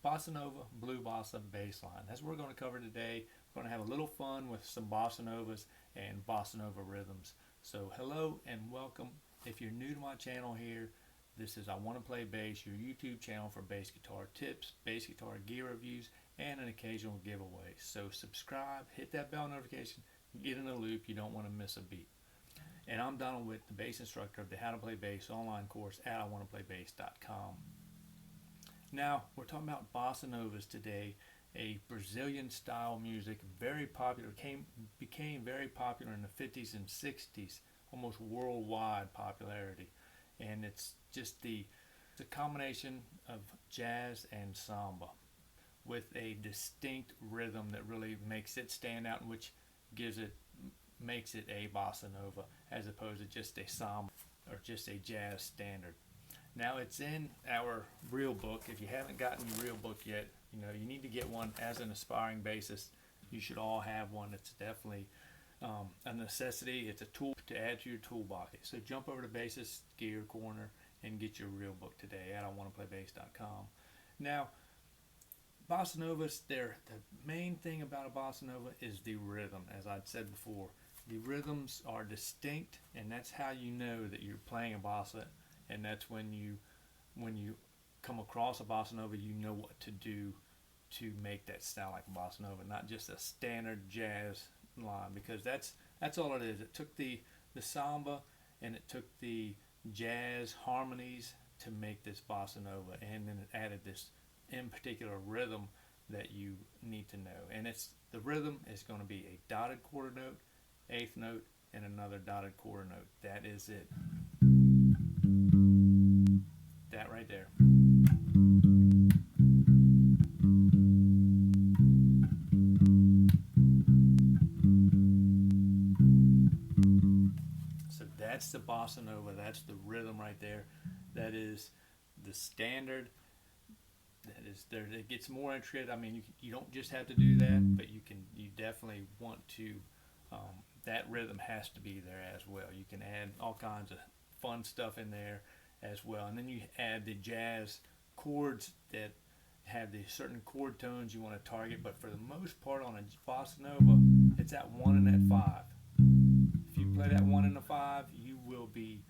Bossa Nova, Blue Bossa bass line. That's what we're going to cover today. We're going to have a little fun with some Bossa Novas and Bossa Nova rhythms. So hello and welcome. If you're new to my channel here, this is I Want to Play Bass, your YouTube channel for bass guitar tips, bass guitar gear reviews, and an occasional giveaway. So subscribe, hit that bell notification, get in the loop. You don't want to miss a beat. And I'm Donald Witt, the bass instructor of the How to Play Bass online course at iwanttoPlayBass.com. Now, we're talking about Bossa Novas today, a Brazilian style music, very popular, became very popular in the 50s and 60s, almost worldwide popularity. And it's just the combination of jazz and samba with a distinct rhythm that really makes it stand out, and which makes it a bossa nova as opposed to just a samba or just a jazz standard. Now it's in our real book. If you haven't gotten your real book yet, you need to get one as an aspiring bassist. You should all have one. It's definitely a necessity. It's a tool to add to your toolbox. So jump over to Bassist Gear Corner and get your real book today at iwanttoPlayBass.com. Now, Bossa Novas, the main thing about a Bossa Nova is the rhythm, as I'd said before. The rhythms are distinct, and that's how you know that you're playing a bossa, and that's when you come across a Bossa Nova, you know what to do to make that sound like a Bossa Nova, not just a standard jazz line, because that's all it is. It took the samba and it took the jazz harmonies to make this Bossa Nova, and then it added this in particular rhythm that you need to know. And the rhythm is going to be a dotted quarter note, eighth note, and another dotted quarter note. That is it. That right there. So that's the Bossa Nova. That's the rhythm right there. That is the standard. That is there. It gets more intricate. I mean, you don't just have to do that, but you definitely want to. That rhythm has to be there as well. You can add all kinds of fun stuff in there as well, and then you add the jazz chords that have the certain chord tones you want to target. But for the most part, on a Bossa Nova, it's that 1 and that 5. If you play that 1 and the 5, you will be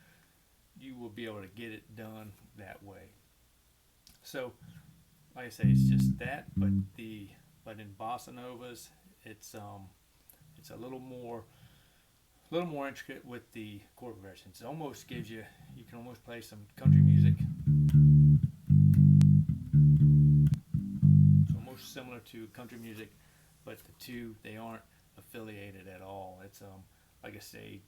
able to get it done that way. So, like I say, it's just that, but in Bossa Novas, it's a little more intricate with the chord progressions. It almost gives you can almost play some country music. It's almost similar to country music, but the two, they aren't affiliated at all. It's like I say,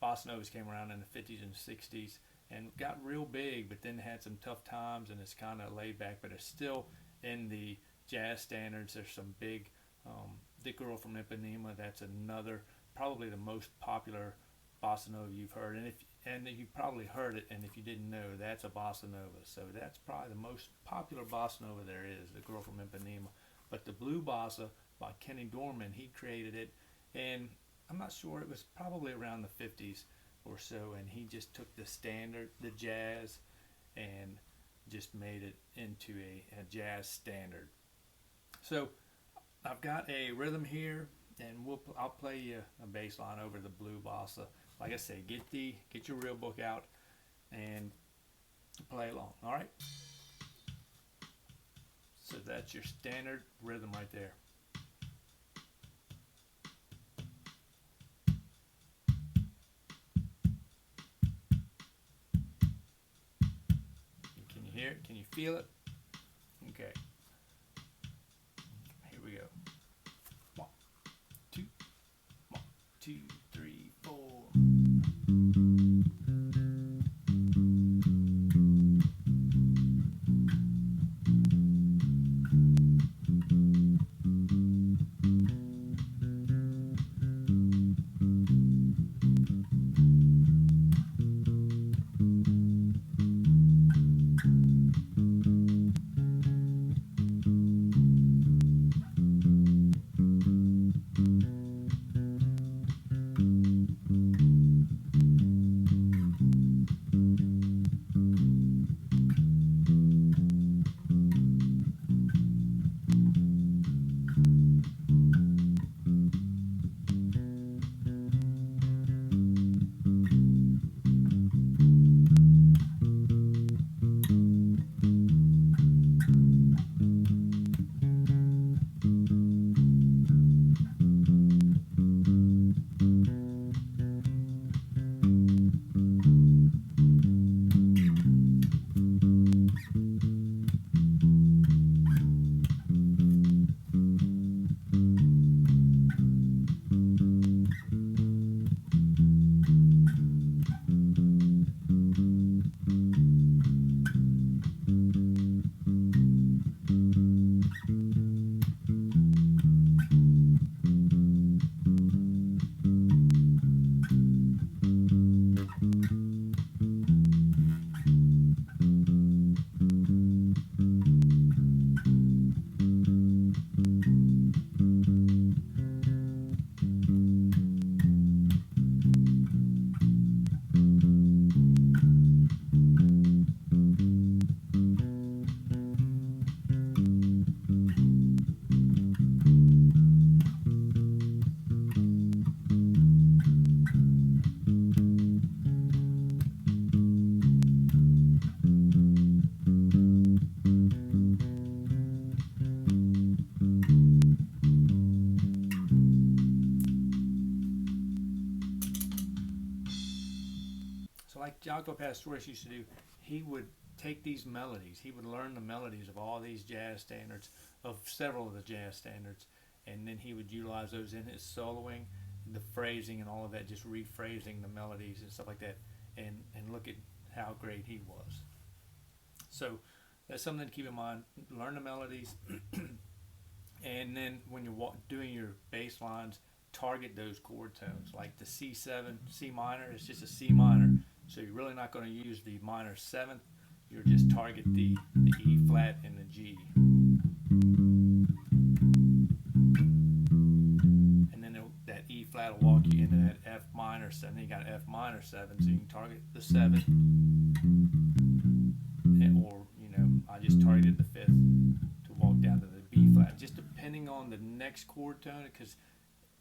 Bossa Novas came around in the 50s and 60s and got real big, but then had some tough times, and it's kind of laid back, but it's still in the jazz standards. There's some big The Girl from Ipanema, that's another, probably the most popular Bossa Nova you've heard, and you probably heard it, and if you didn't know, that's a Bossa Nova. So that's probably the most popular Bossa Nova there is, The Girl from Ipanema. But the Blue Bossa by Kenny Dorman, he created it, and I'm not sure, it was probably around the 50s or so, and he just took the standard, the jazz, and just made it into a jazz standard. So I've got a rhythm here, and I'll play you a bass line over the Blue Bossa. Like I say, get your real book out and play along. All right. So that's your standard rhythm right there. Can you hear it? Can you feel it? Okay. Here we go. 1, 2, 1, 2, 3, 4. Jaco Pastorius used to do, he would take these melodies, he would learn the melodies of all these jazz standards, of several of the jazz standards, and then he would utilize those in his soloing, the phrasing and all of that, just rephrasing the melodies and stuff like that, and look at how great he was. So that's something to keep in mind. Learn the melodies, and then when you're doing your bass lines, target those chord tones. Like the C7, C minor, it's just a C minor, so you're really not going to use the minor seventh. You'll just target the E flat and the G. And then that E flat will walk you into that F minor 7. Then you got an F minor 7, so you can target the 7. Or, you know, I just targeted the 5th to walk down to the B flat. Just depending on the next chord tone, because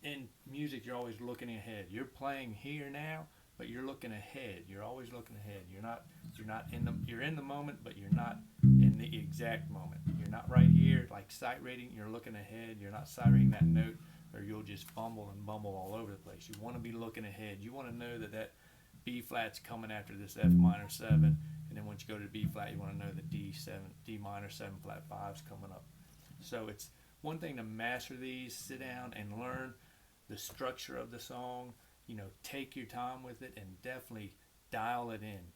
in music you're always looking ahead. You're playing here now, but you're looking ahead. You're always looking ahead. You're in the moment, but you're not in the exact moment. You're not right here like sight reading. You're looking ahead. You're not sight reading that note, or you'll just fumble and bumble all over the place. You want to be looking ahead. You want to know that B flat's coming after this F minor 7, and then once you go to B flat, you want to know the D minor 7 flat 5's coming up. So it's one thing to master these, sit down and learn the structure of the song. You know, take your time with it and definitely dial it in.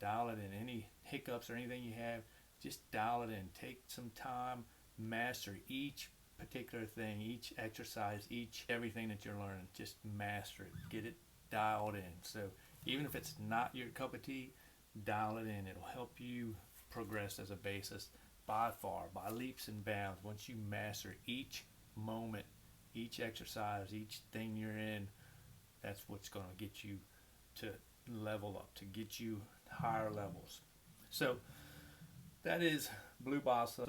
Any hiccups or anything you have, just dial it in. Take some time, master each particular thing, each exercise, everything that you're learning. Just master it. Get it dialed in. So even if it's not your cup of tea, dial it in. It'll help you progress as a bassist by leaps and bounds. Once you master each moment, each exercise, each thing you're in, that's what's going to get you to level up, to get you higher levels. So that is Blue Bossa.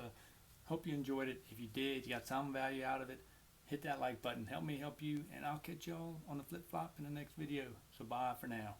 Hope you enjoyed it. If you did, you got some value out of it, hit that like button. Help me help you, and I'll catch y'all on the flip flop in the next video. So bye for now.